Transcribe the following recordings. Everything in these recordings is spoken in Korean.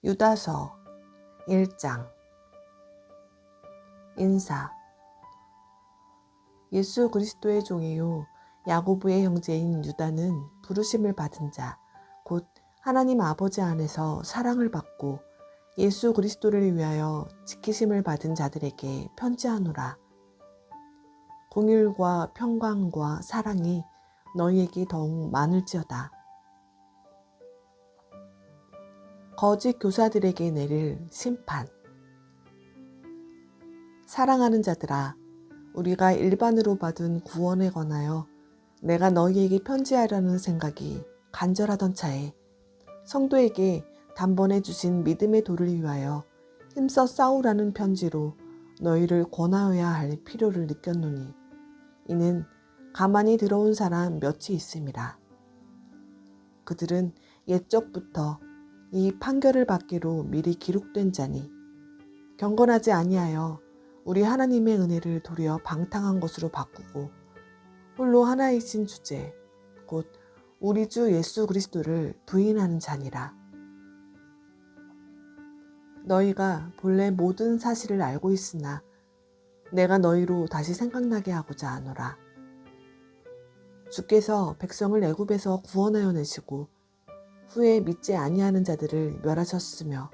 유다서 1장. 인사. 예수 그리스도의 종이요 야고보의 형제인 유다는 부르심을 받은 자, 곧 하나님 아버지 안에서 사랑을 받고 예수 그리스도를 위하여 지키심을 받은 자들에게 편지하노라. 공율과 평강과 사랑이 너희에게 더욱 많을지어다. 거짓 교사들에게 내릴 심판. 사랑하는 자들아, 우리가 일반으로 받은 구원에 관하여 내가 너희에게 편지하려는 생각이 간절하던 차에 성도에게 단번에 주신 믿음의 도를 위하여 힘써 싸우라는 편지로 너희를 권하여야 할 필요를 느꼈노니, 이는 가만히 들어온 사람 몇이 있음이라. 그들은 옛적부터 이 판결을 받기로 미리 기록된 자니 경건하지 아니하여 우리 하나님의 은혜를 도리어 방탕한 것으로 바꾸고 홀로 하나이신 주제 곧 우리 주 예수 그리스도를 부인하는 자니라. 너희가 본래 모든 사실을 알고 있으나 내가 너희로 다시 생각나게 하고자 하노라. 주께서 백성을 애굽에서 구원하여 내시고 후에 믿지 아니하는 자들을 멸하셨으며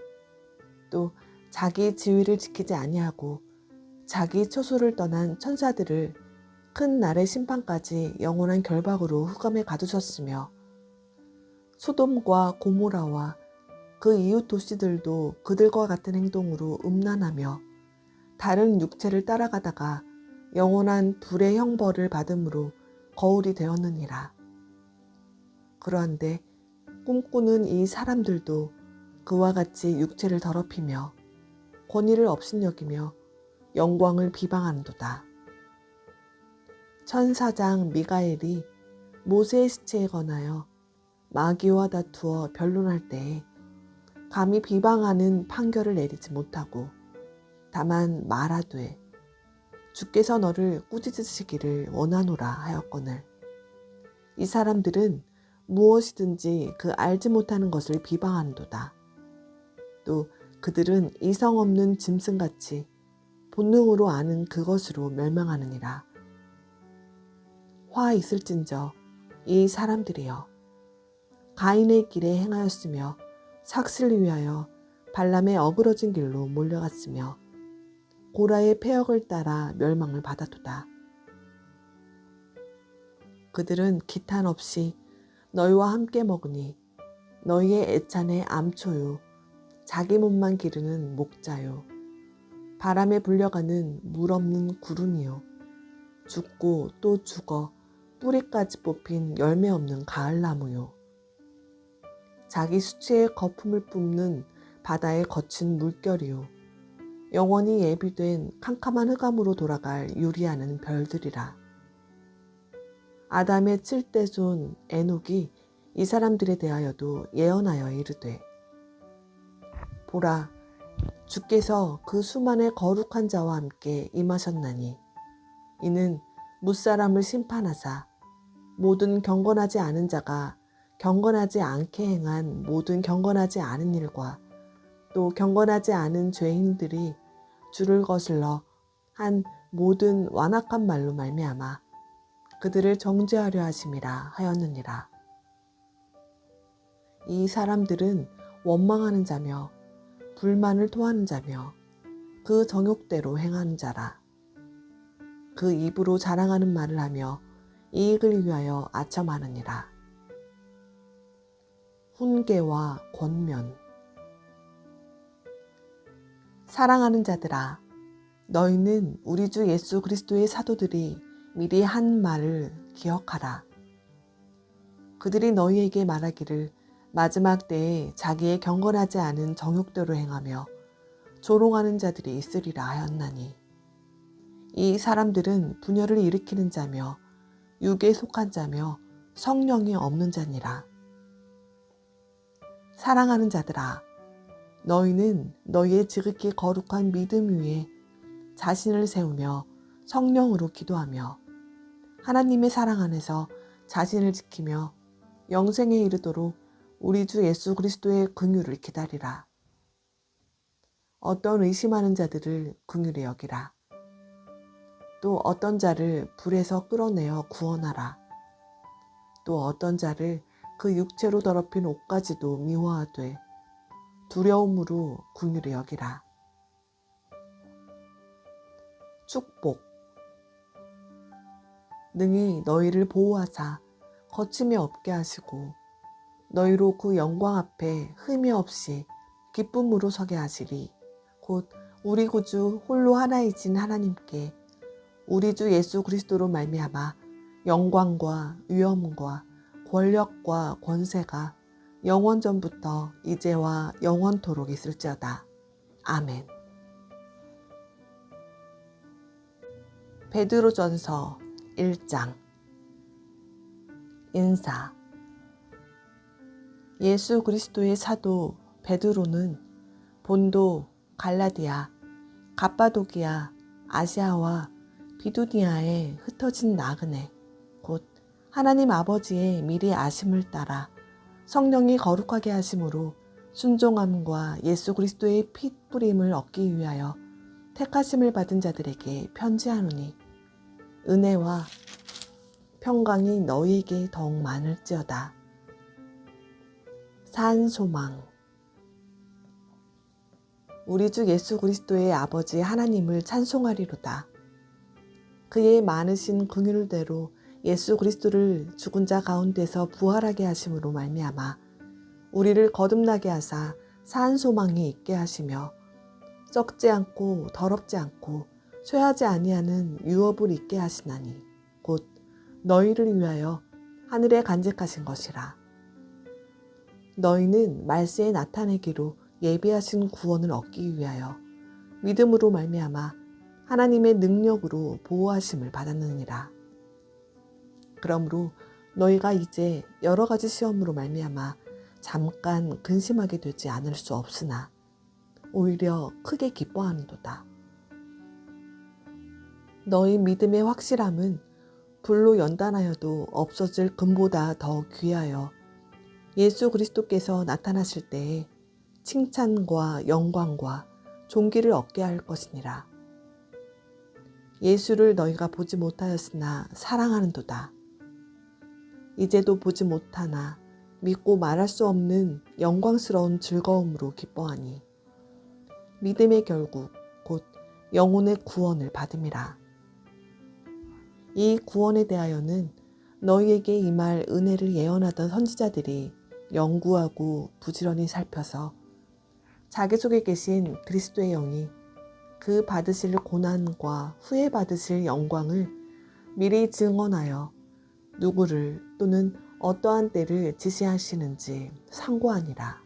또 자기 지위를 지키지 아니하고 자기 처소를 떠난 천사들을 큰 날의 심판까지 영원한 결박으로 흑암에 가두셨으며 소돔과 고모라와 그 이웃 도시들도 그들과 같은 행동으로 음란하며 다른 육체를 따라가다가 영원한 불의 형벌을 받음으로 거울이 되었느니라. 그러한데 꿈꾸는 이 사람들도 그와 같이 육체를 더럽히며 권위를 업신여기며 영광을 비방하는도다. 천사장 미가엘이 모세의 시체에 관하여 마귀와 다투어 변론할 때에 감히 비방하는 판결을 내리지 못하고 다만 말하되 주께서 너를 꾸짖으시기를 원하노라 하였거늘, 이 사람들은 무엇이든지 그 알지 못하는 것을 비방하는도다. 또 그들은 이성 없는 짐승같이 본능으로 아는 그것으로 멸망하느니라. 화 있을진저 이 사람들이여, 가인의 길에 행하였으며 삭슬을 위하여 발람의 어그러진 길로 몰려갔으며 고라의 폐역을 따라 멸망을 받아도다. 그들은 기탄 없이 너희와 함께 먹으니 너희의 애찬의 암초요 자기 몸만 기르는 목자요 바람에 불려가는 물 없는 구름이요 죽고 또 죽어 뿌리까지 뽑힌 열매 없는 가을나무요 자기 수치의 거품을 뿜는 바다의 거친 물결이요 영원히 예비된 캄캄한 흑암으로 돌아갈 유리하는 별들이라. 아담의 7대손 에녹이 이 사람들에 대하여도 예언하여 이르되, 보라, 주께서 그 수만의 거룩한 자와 함께 임하셨나니 이는 무사람을 심판하사 모든 경건하지 않은 자가 경건하지 않게 행한 모든 경건하지 않은 일과 또 경건하지 않은 죄인들이 주를 거슬러 한 모든 완악한 말로 말미암아 그들을 정죄하려 하심이라 하였느니라. 이 사람들은 원망하는 자며 불만을 토하는 자며 그 정욕대로 행하는 자라. 그 입으로 자랑하는 말을 하며 이익을 위하여 아첨하느니라. 훈계와 권면. 사랑하는 자들아, 너희는 우리 주 예수 그리스도의 사도들이 미리 한 말을 기억하라. 그들이 너희에게 말하기를 마지막 때에 자기의 경건하지 않은 정욕대로 행하며 조롱하는 자들이 있으리라 하였나니, 이 사람들은 분열을 일으키는 자며 육에 속한 자며 성령이 없는 자니라. 사랑하는 자들아, 너희는 너희의 지극히 거룩한 믿음 위에 자신을 세우며 성령으로 기도하며 하나님의 사랑 안에서 자신을 지키며 영생에 이르도록 우리 주 예수 그리스도의 긍휼을 기다리라. 어떤 의심하는 자들을 긍휼히 여기라. 또 어떤 자를 불에서 끌어내어 구원하라. 또 어떤 자를 그 육체로 더럽힌 옷까지도 미워하되 두려움으로 긍휼히 여기라. 축복. 능히 너희를 보호하사 거침이 없게 하시고 너희로 그 영광 앞에 흠이 없이 기쁨으로 서게 하시리. 곧 우리 구주 홀로 하나이신 하나님께 우리 주 예수 그리스도로 말미암아 영광과 위엄과 권력과 권세가 영원 전부터 이제와 영원토록 있을지어다. 아멘. 베드로전서 1장. 인사. 예수 그리스도의 사도 베드로는 본도, 갈라디아, 갑바도기아, 아시아와 비두니아에 흩어진 나그네, 곧 하나님 아버지의 미리 아심을 따라 성령이 거룩하게 하심으로 순종함과 예수 그리스도의 피 뿌림을 얻기 위하여 택하심을 받은 자들에게 편지하노니 은혜와 평강이 너희에게 더욱 많을지어다. 산 소망. 우리 주 예수 그리스도의 아버지 하나님을 찬송하리로다. 그의 많으신 긍휼대로 예수 그리스도를 죽은 자 가운데서 부활하게 하심으로 말미암아 우리를 거듭나게 하사 산 소망이 있게 하시며 썩지 않고 더럽지 않고 쇠하지 아니하는 유업을 있게 하시나니 곧 너희를 위하여 하늘에 간직하신 것이라. 너희는 말세에 나타내기로 예비하신 구원을 얻기 위하여 믿음으로 말미암아 하나님의 능력으로 보호하심을 받았느니라. 그러므로 너희가 이제 여러 가지 시험으로 말미암아 잠깐 근심하게 되지 않을 수 없으나 오히려 크게 기뻐하는도다. 너희 믿음의 확실함은 불로 연단하여도 없어질 금보다 더 귀하여 예수 그리스도께서 나타나실 때에 칭찬과 영광과 존귀를 얻게 할 것이니라. 예수를 너희가 보지 못하였으나 사랑하는도다. 이제도 보지 못하나 믿고 말할 수 없는 영광스러운 즐거움으로 기뻐하니 믿음의 결국 곧 영혼의 구원을 받음이라. 이 구원에 대하여는 너희에게 임할 은혜를 예언하던 선지자들이 연구하고 부지런히 살펴서 자기 속에 계신 그리스도의 영이 그 받으실 고난과 후에 받으실 영광을 미리 증언하여 누구를 또는 어떠한 때를 지시하시는지 상고하니라.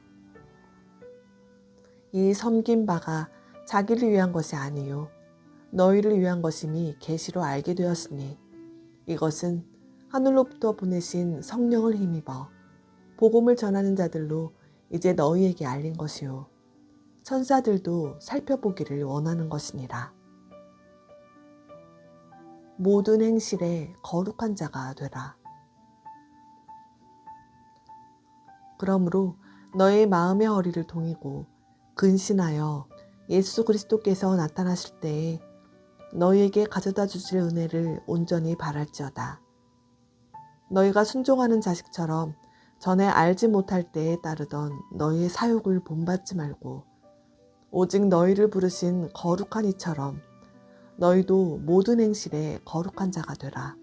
이 섬긴 바가 자기를 위한 것이 아니요 너희를 위한 것임이 계시로 알게 되었으니 이것은 하늘로부터 보내신 성령을 힘입어 복음을 전하는 자들로 이제 너희에게 알린 것이요 천사들도 살펴보기를 원하는 것이니라. 모든 행실에 거룩한 자가 되라. 그러므로 너의 마음의 허리를 동이고 근신하여 예수 그리스도께서 나타나실 때에 너희에게 가져다 주실 은혜를 온전히 바랄지어다. 너희가 순종하는 자식처럼 전에 알지 못할 때에 따르던 너희의 사욕을 본받지 말고 오직 너희를 부르신 거룩한 이처럼 너희도 모든 행실에 거룩한 자가 되라.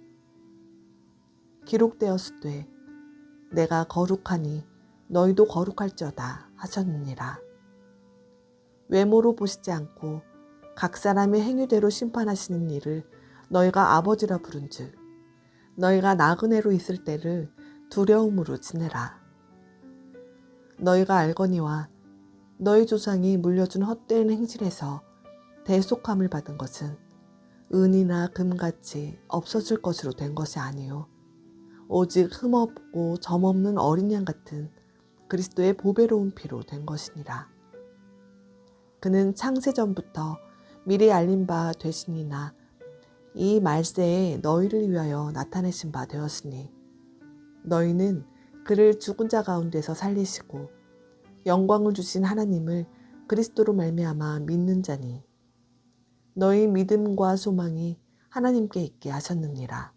기록되었으되 내가 거룩하니 너희도 거룩할지어다 하셨느니라. 외모로 보시지 않고 각 사람의 행위대로 심판하시는 이를 너희가 아버지라 부른즉 너희가 나그네로 있을 때를 두려움으로 지내라. 너희가 알거니와 너희 조상이 물려준 헛된 행실에서 대속함을 받은 것은 은이나 금같이 없어질 것으로 된 것이 아니요 오직 흠없고 점없는 어린 양 같은 그리스도의 보배로운 피로 된 것이니라. 그는 창세전부터 미리 알린 바 되시니나 이 말세에 너희를 위하여 나타내신 바 되었으니 너희는 그를 죽은 자 가운데서 살리시고 영광을 주신 하나님을 그리스도로 말미암아 믿는 자니 너희 믿음과 소망이 하나님께 있게 하셨느니라.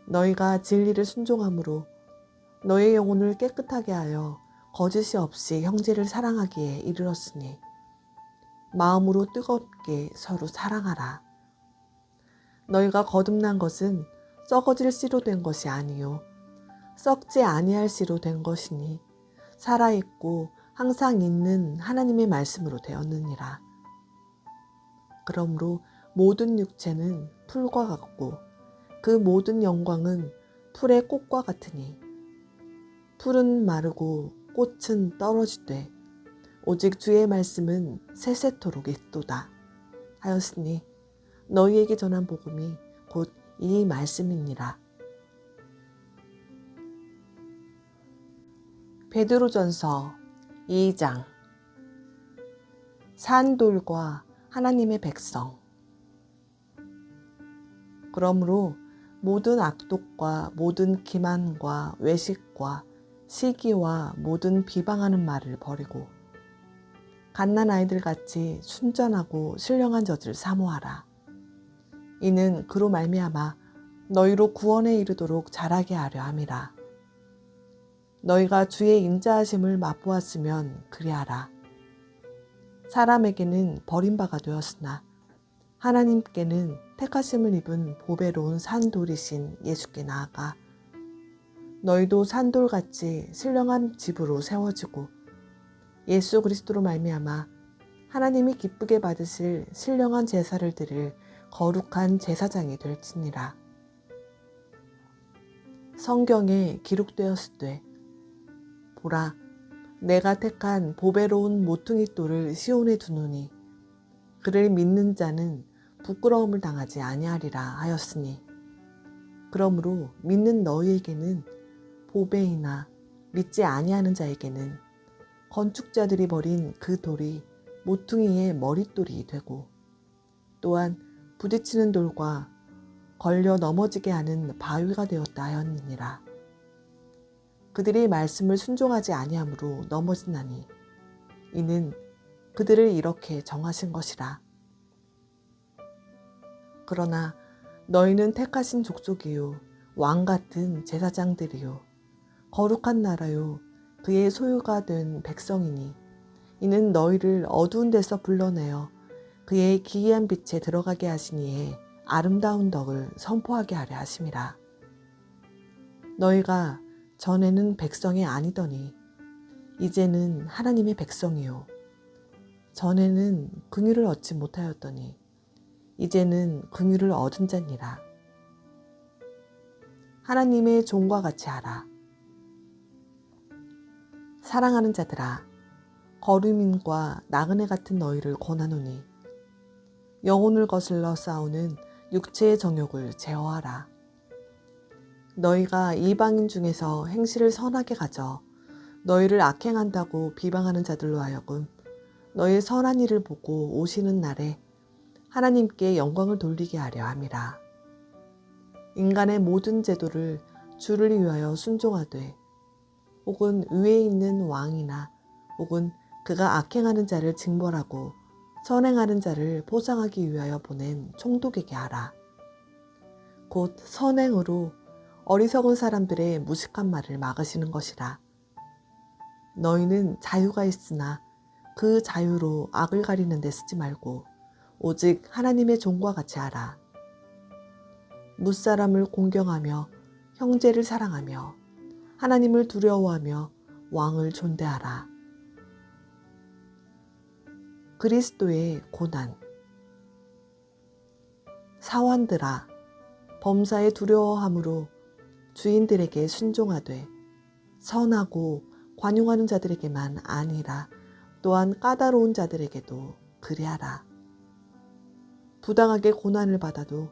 너희가 진리를 순종함으로 너의 영혼을 깨끗하게 하여 거짓이 없이 형제를 사랑하기에 이르렀으니 마음으로 뜨겁게 서로 사랑하라. 너희가 거듭난 것은 썩어질 씨로 된 것이 아니요 썩지 아니할 씨로 된 것이니 살아있고 항상 있는 하나님의 말씀으로 되었느니라. 그러므로 모든 육체는 풀과 같고 그 모든 영광은 풀의 꽃과 같으니 풀은 마르고 꽃은 떨어지되 오직 주의 말씀은 세세토록 있도다 하였으니 너희에게 전한 복음이 곧 이 말씀이니라. 베드로전서 2장. 산돌과 하나님의 백성. 그러므로 모든 악독과 모든 기만과 외식과 시기와 모든 비방하는 말을 버리고 갓난 아이들같이 순전하고 신령한 젖을 사모하라. 이는 그로 말미암아 너희로 구원에 이르도록 자라게 하려 함이라. 너희가 주의 인자하심을 맛보았으면 그리하라. 사람에게는 버림바가 되었으나 하나님께는 택하심을 입은 보배로운 산돌이신 예수께 나아가 너희도 산돌같이 신령한 집으로 세워지고 예수 그리스도로 말미암아 하나님이 기쁘게 받으실 신령한 제사를 드릴 거룩한 제사장이 될지니라. 성경에 기록되었으되 보라 내가 택한 보배로운 모퉁이 돌을 시온에 두노니 그를 믿는 자는 부끄러움을 당하지 아니하리라 하였으니 그러므로 믿는 너희에게는 보배이나 믿지 아니하는 자에게는 건축자들이 버린 그 돌이 모퉁이의 머릿돌이 되고 또한 부딪히는 돌과 걸려 넘어지게 하는 바위가 되었다 하였느니라. 그들이 말씀을 순종하지 아니하므로 넘어지나니 이는 그들을 이렇게 정하신 것이라. 그러나 너희는 택하신 족속이요 왕 같은 제사장들이요 거룩한 나라요 그의 소유가 된 백성이니 이는 너희를 어두운 데서 불러내어 그의 기이한 빛에 들어가게 하시니에 아름다운 덕을 선포하게 하려 하심이라. 너희가 전에는 백성이 아니더니 이제는 하나님의 백성이요 전에는 긍휼을 얻지 못하였더니 이제는 긍휼을 얻은 자니라. 하나님의 종과 같이 하라. 사랑하는 자들아 거류민과 나그네 같은 너희를 권하노니 영혼을 거슬러 싸우는 육체의 정욕을 제어하라. 너희가 이방인 중에서 행실을 선하게 가져 너희를 악행한다고 비방하는 자들로 하여금 너희의 선한 일을 보고 오시는 날에 하나님께 영광을 돌리게 하려 함이라. 인간의 모든 제도를 주를 위하여 순종하되 혹은 위에 있는 왕이나 혹은 그가 악행하는 자를 징벌하고 선행하는 자를 보상하기 위하여 보낸 총독에게 하라. 곧 선행으로 어리석은 사람들의 무식한 말을 막으시는 것이라. 너희는 자유가 있으나 그 자유로 악을 가리는 데 쓰지 말고 오직 하나님의 종과 같이 하라. 무사람을 공경하며 형제를 사랑하며 하나님을 두려워하며 왕을 존대하라. 그리스도의 고난. 사원들아 범사에 두려워함으로 주인들에게 순종하되 선하고 관용하는 자들에게만 아니라 또한 까다로운 자들에게도 그리하라. 부당하게 고난을 받아도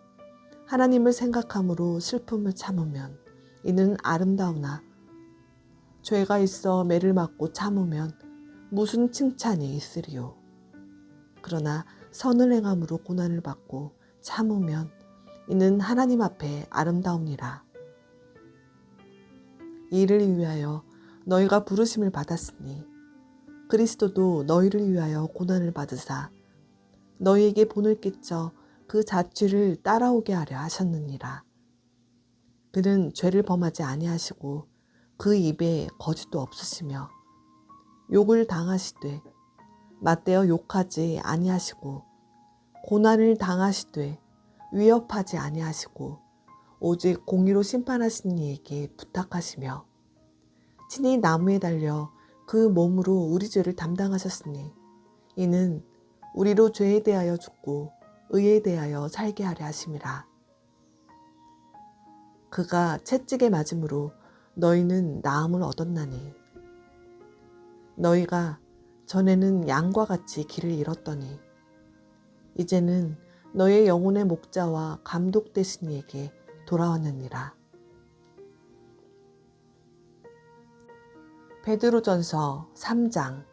하나님을 생각함으로 슬픔을 참으면 이는 아름다우나 죄가 있어 매를 맞고 참으면 무슨 칭찬이 있으리요. 그러나 선을 행함으로 고난을 받고 참으면 이는 하나님 앞에 아름다우니라. 이를 위하여 너희가 부르심을 받았으니 그리스도도 너희를 위하여 고난을 받으사 너희에게 본을 끼쳐 그 자취를 따라오게 하려 하셨느니라. 그는 죄를 범하지 아니하시고 그 입에 거짓도 없으시며 욕을 당하시되 맞대어 욕하지 아니하시고 고난을 당하시되 위협하지 아니하시고 오직 공의로 심판하시는 이에게 부탁하시며 친히 나무에 달려 그 몸으로 우리 죄를 담당하셨으니 이는 우리로 죄에 대하여 죽고 의에 대하여 살게 하려 하심이라. 그가 채찍에 맞음으로 너희는 나음을 얻었나니 너희가 전에는 양과 같이 길을 잃었더니 이제는 너의 영혼의 목자와 감독 되신 이에게 돌아왔느니라. 베드로전서 3장.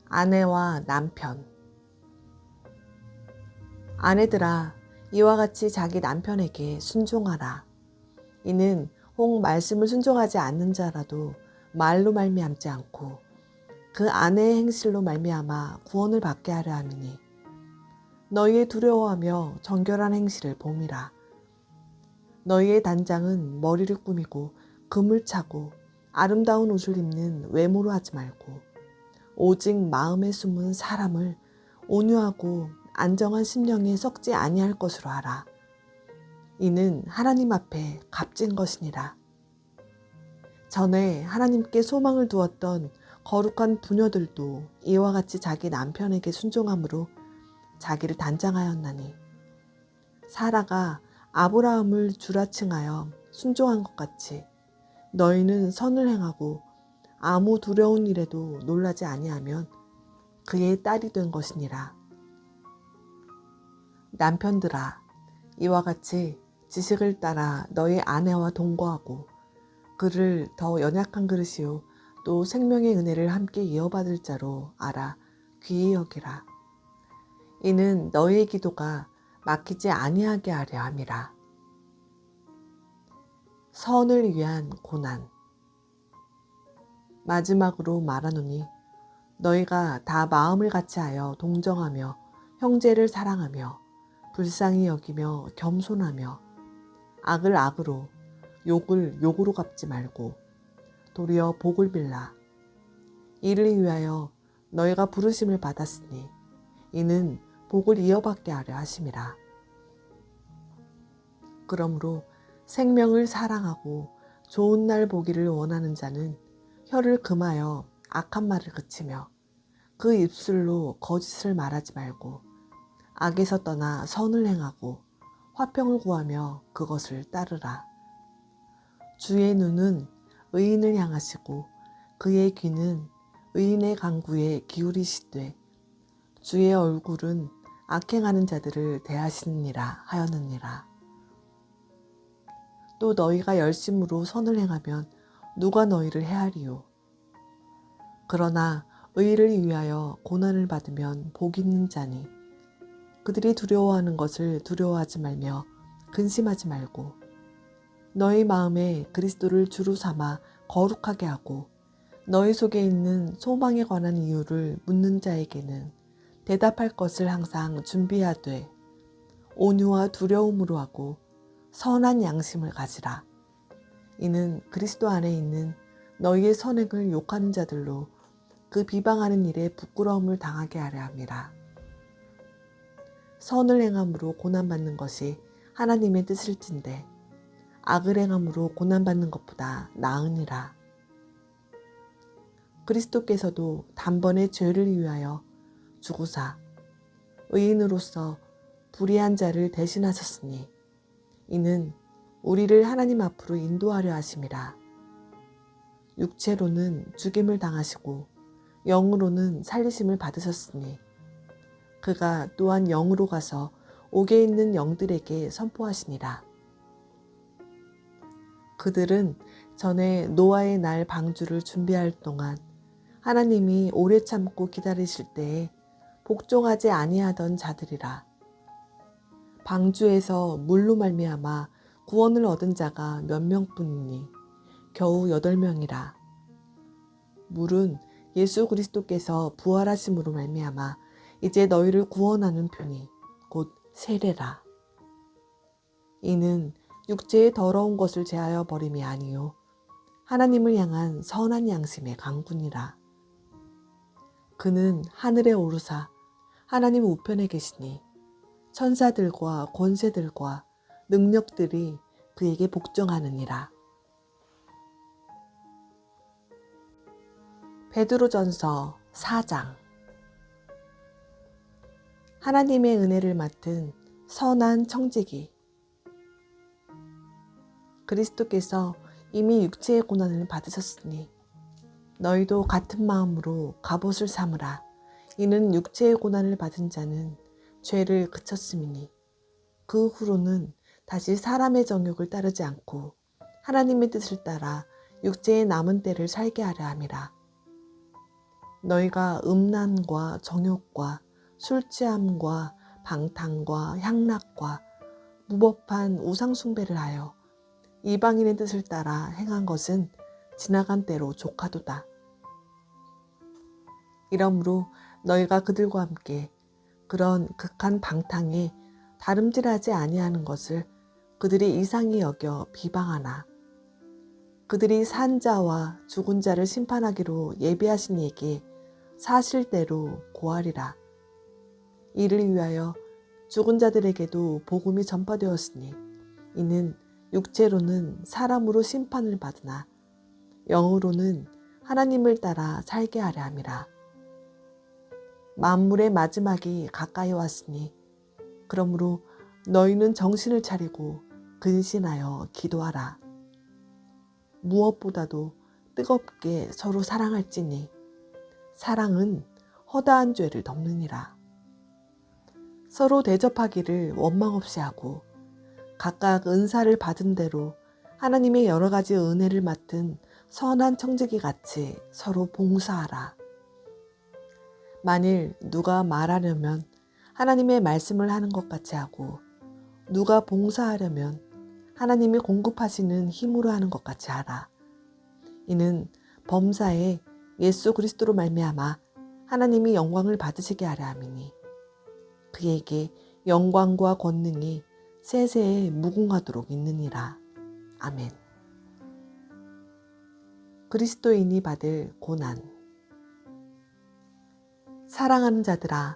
아내와 남편. 아내들아, 이와 같이 자기 남편에게 순종하라. 이는 혹 말씀을 순종하지 않는 자라도 말로 말미암지 않고 그 아내의 행실로 말미암아 구원을 받게 하려 함이니 너희의 두려워하며 정결한 행실을 봄이라. 너희의 단장은 머리를 꾸미고 금을 차고 아름다운 옷을 입는 외모로 하지 말고 오직 마음에 숨은 사람을 온유하고 안정한 심령에 섞지 아니할 것으로 하라. 이는 하나님 앞에 값진 것이니라. 전에 하나님께 소망을 두었던 거룩한 부녀들도 이와 같이 자기 남편에게 순종함으로 자기를 단장하였나니 사라가 아브라함을 주라 칭하여 순종한 것 같이 너희는 선을 행하고 아무 두려운 일에도 놀라지 아니하면 그의 딸이 된 것이니라. 남편들아, 이와 같이 지식을 따라 너희 아내와 동거하고 그를 더 연약한 그릇이요 또 생명의 은혜를 함께 이어받을 자로 알아 귀히 여기라. 이는 너희의 기도가 막히지 아니하게 하려 함이라. 선을 위한 고난. 마지막으로 말하노니 너희가 다 마음을 같이하여 동정하며 형제를 사랑하며 불쌍히 여기며 겸손하며 악을 악으로 욕을 욕으로 갚지 말고 도리어 복을 빌라. 이를 위하여 너희가 부르심을 받았으니 이는 복을 이어받게 하려 하심이라. 그러므로 생명을 사랑하고 좋은 날 보기를 원하는 자는 혀를 금하여 악한 말을 그치며 그 입술로 거짓을 말하지 말고 악에서 떠나 선을 행하고 화평을 구하며 그것을 따르라. 주의 눈은 의인을 향하시고 그의 귀는 의인의 간구에 기울이시되 주의 얼굴은 악행하는 자들을 대하시느니라 하였느니라. 또 너희가 열심으로 선을 행하면 누가 너희를 해하리요. 그러나 의를 위하여 고난을 받으면 복 있는 자니 그들이 두려워하는 것을 두려워하지 말며 근심하지 말고 너희 마음에 그리스도를 주로 삼아 거룩하게 하고 너희 속에 있는 소망에 관한 이유를 묻는 자에게는 대답할 것을 항상 준비하되 온유와 두려움으로 하고 선한 양심을 가지라. 이는 그리스도 안에 있는 너희의 선행을 욕하는 자들로 그 비방하는 일에 부끄러움을 당하게 하려 함이라. 선을 행함으로 고난받는 것이 하나님의 뜻일진데 악을 행함으로 고난받는 것보다 나으니라. 그리스도께서도 단번에 죄를 위하여 죽으사 의인으로서 불의한 자를 대신하셨으니 이는 우리를 하나님 앞으로 인도하려 하심이라. 육체로는 죽임을 당하시고 영으로는 살리심을 받으셨으니 그가 또한 영으로 가서 옥에 있는 영들에게 선포하시니라. 그들은 전에 노아의 날 방주를 준비할 동안 하나님이 오래 참고 기다리실 때에 복종하지 아니하던 자들이라. 방주에서 물로 말미암아 구원을 얻은 자가 몇 명뿐이니 겨우 8명이라. 물은 예수 그리스도께서 부활하심으로 말미암아 이제 너희를 구원하는 편이 곧 세례라. 이는 육체의 더러운 것을 제하여 버림이 아니요 하나님을 향한 선한 양심의 강군이라. 그는 하늘에 오르사 하나님 우편에 계시니 천사들과 권세들과 능력들이 그에게 복종하느니라. 베드로전서 4장. 하나님의 은혜를 맡은 선한 청지기. 그리스도께서 이미 육체의 고난을 받으셨으니 너희도 같은 마음으로 갑옷을 삼으라. 이는 육체의 고난을 받은 자는 죄를 그쳤음이니 그 후로는 다시 사람의 정욕을 따르지 않고 하나님의 뜻을 따라 육체의 남은 때를 살게 하려 함이라. 너희가 음란과 정욕과 술취함과 방탕과 향락과 무법한 우상숭배를 하여 이방인의 뜻을 따라 행한 것은 지나간 때로 족하도다. 이러므로 너희가 그들과 함께 그런 극한 방탕에 다름질하지 아니하는 것을 그들이 이상히 여겨 비방하나 그들이 산 자와 죽은 자를 심판하기로 예비하신 이에게 사실대로 고하리라. 이를 위하여 죽은 자들에게도 복음이 전파되었으니 이는 육체로는 사람으로 심판을 받으나 영으로는 하나님을 따라 살게 하려 함이라. 만물의 마지막이 가까이 왔으니 그러므로 너희는 정신을 차리고 근신하여 기도하라. 무엇보다도 뜨겁게 서로 사랑할지니 사랑은 허다한 죄를 덮느니라. 서로 대접하기를 원망 없이 하고 각각 은사를 받은 대로 하나님의 여러 가지 은혜를 맡은 선한 청지기 같이 서로 봉사하라. 만일 누가 말하려면 하나님의 말씀을 하는 것 같이 하고 누가 봉사하려면 하나님이 공급하시는 힘으로 하는 것 같이 하라. 이는 범사에 예수 그리스도로 말미암아 하나님이 영광을 받으시게 하려 함이니 그에게 영광과 권능이 세세에 무궁하도록 있느니라. 아멘. 그리스도인이 받을 고난. 사랑하는 자들아,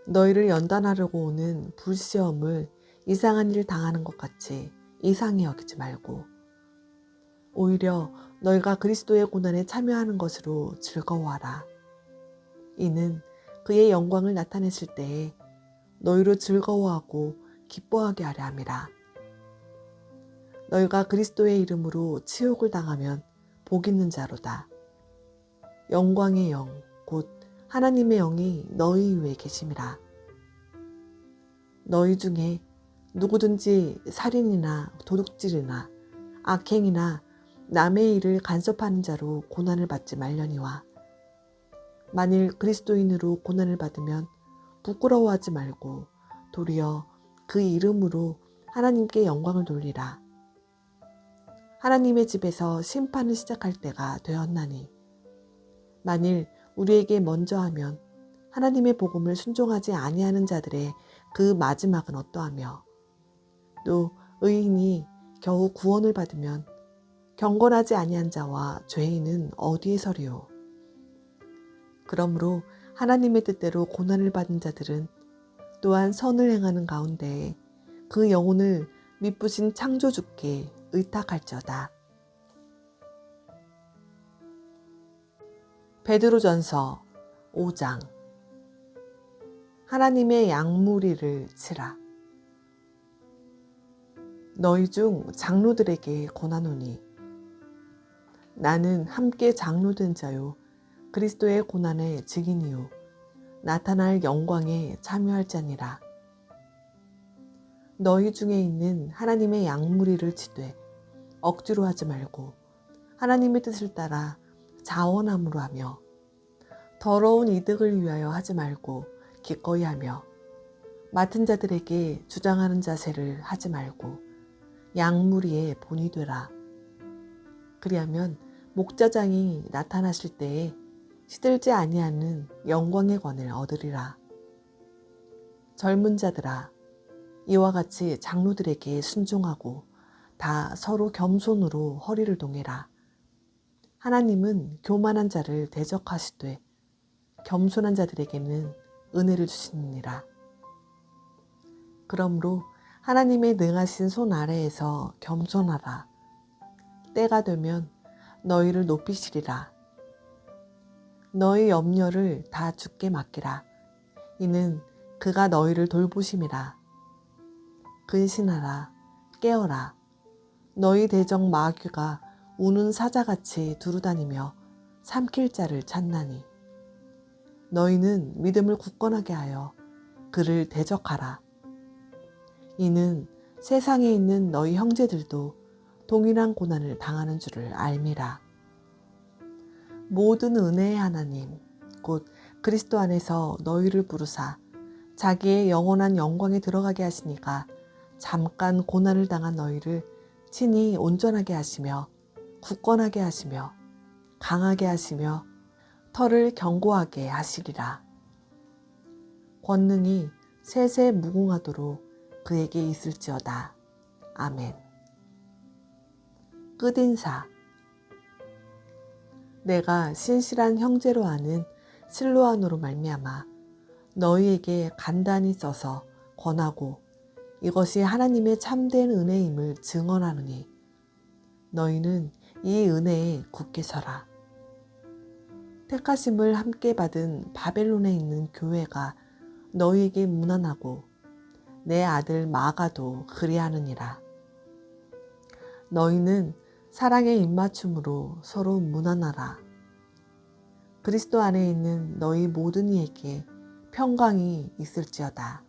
너희를 연단하려고 오는 불시험을 이상한 일 당하는 것 같이 이상히 여기지 말고 오히려 너희가 그리스도의 고난에 참여하는 것으로 즐거워하라. 이는 그의 영광을 나타내실 때에 너희로 즐거워하고 기뻐하게 하려 함이라. 너희가 그리스도의 이름으로 치욕을 당하면 복 있는 자로다. 영광의 영, 곧 하나님의 영이 너희 위에 계심이라. 너희 중에 누구든지 살인이나 도둑질이나 악행이나 남의 일을 간섭하는 자로 고난을 받지 말려니와 만일 그리스도인으로 고난을 받으면 부끄러워하지 말고 도리어 그 이름으로 하나님께 영광을 돌리라. 하나님의 집에서 심판을 시작할 때가 되었나니 만일 우리에게 먼저 하면 하나님의 복음을 순종하지 아니하는 자들의 그 마지막은 어떠하며 또 의인이 겨우 구원을 받으면 경건하지 아니한 자와 죄인은 어디에 서리요. 그러므로 하나님의 뜻대로 고난을 받은 자들은 또한 선을 행하는 가운데에 그 영혼을 미쁘신 창조주께 의탁할지어다. 베드로전서 5장. 하나님의 양무리를 치라. 너희 중 장로들에게 권하노니 나는 함께 장로된 자요 그리스도의 고난의 증인이요 나타날 영광에 참여할 자니라. 너희 중에 있는 하나님의 양무리를 치되 억지로 하지 말고 하나님의 뜻을 따라 자원함으로 하며 더러운 이득을 위하여 하지 말고 기꺼이 하며 맡은 자들에게 주장하는 자세를 하지 말고 양무리의 본이 되라. 그리하면 목자장이 나타나실 때에 시들지 아니하는 영광의 권을 얻으리라. 젊은 자들아, 이와 같이 장로들에게 순종하고 다 서로 겸손으로 허리를 동해라. 하나님은 교만한 자를 대적하시되 겸손한 자들에게는 은혜를 주시느니라. 그러므로 하나님의 능하신 손 아래에서 겸손하라. 때가 되면 너희를 높이시리라. 너희 염려를 다 주께 맡기라. 이는 그가 너희를 돌보심이라. 근신하라. 깨어라. 너희 대적 마귀가 우는 사자같이 두루다니며 삼킬 자를 찾나니 너희는 믿음을 굳건하게 하여 그를 대적하라. 이는 세상에 있는 너희 형제들도 동일한 고난을 당하는 줄을 알미라. 모든 은혜의 하나님 곧 그리스도 안에서 너희를 부르사 자기의 영원한 영광에 들어가게 하시니가 잠깐 고난을 당한 너희를 친히 온전하게 하시며 굳건하게 하시며 강하게 하시며 털을 견고하게 하시리라. 권능이 세세 무궁하도록 그에게 있을지어다. 아멘. 끝인사. 내가 신실한 형제로 아는 실로아노로 말미암아 너희에게 간단히 써서 권하고 이것이 하나님의 참된 은혜임을 증언하노니 너희는 이 은혜에 굳게 서라. 택하심을 함께 받은 바벨론에 있는 교회가 너희에게 문안하고 내 아들 마가도 그리하느니라. 너희는 사랑의 입맞춤으로 서로 문안하라. 그리스도 안에 있는 너희 모든 이에게 평강이 있을지어다.